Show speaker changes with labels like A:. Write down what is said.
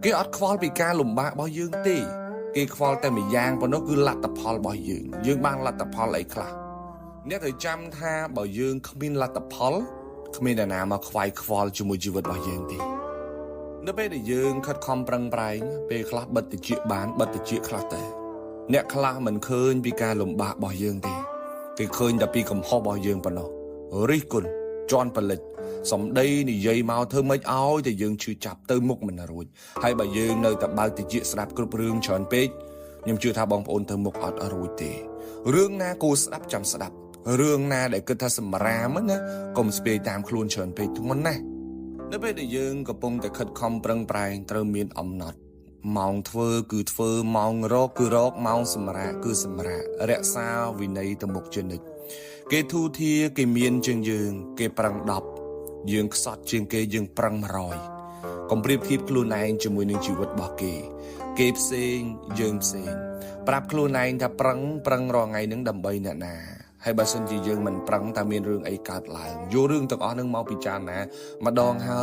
A: គេអត់ខ្វល់ពីការលំបាករបស់យើងទេគេខ្វល់តែម្យ៉ាងប៉ុណ្ណោះគឺលទ្ធផលរបស់យើងបានលទ្ធផលអីខ្លះអ្នកត្រូវចាំថាបើយើងគ្មានលទ្ធផលគ្មានអ្នកណាមកខ្វាយខ្វល់ជាមួយជីវិតរបស់យើងទេនៅពេលដែលយើងខិតខំប្រឹងប្រែងពេលខ្លះបិទតិចបានបិទតិចខ្លះទៅអ្នកខ្លះមិនឃើញពីការលំបាករបស់យើងទេគេឃើញតែពីកំហុសរបស់យើងប៉ុណ្ណោះរិះគន់ជន់បលិចសំដីនិយាយមកធ្វើម៉េចឲ្យតែយើងឈឺចាប់ទៅមុខមិនរួចហើយបើយើងនៅតែបើកតិចស្ដាប់គ្រប់រឿងច្រើនពេកខ្ញុំជឿថាបងប្អូនទៅមុខអត់រួចទេរឿងណាគួរស្ដាប់ចាំស្ដាប់រឿងណាដែលគិតថាសម្រាមណាកុំស្ពាយតាមខ្លួនច្រើនពេកធ្ងន់ណាស់នៅពេលដែលយើងកំពុងតែខិតខំប្រឹងប្រែងត្រូវមានអំណត់ម៉ោងធ្វើគឺធ្វើម៉ោងរកគឺរកម៉ោងសម្រាកគឺសម្រាករក្សាវិន័យទៅមុខជានិច្ចគេធូធាគេមានជាងយើងគេប្រឹង10យើងខ្សត់ជាងគេយើងប្រឹង100កុំប្រៀបធៀបខ្លួនឯងជាមួយនឹងជីវិតរបស់គេផ្សេងយើងផ្សេងប្រាប់ខ្លួនឯងថាប្រឹងរាល់ថ្ងៃនឹងដើម្បីអ្នកណាហើយបើសិនជាយើងមិនប្រឹងតែមានរឿងអីកើតឡើងយករឿងទាំងអស់នឹងមកពិចារណាម្ដងហើយ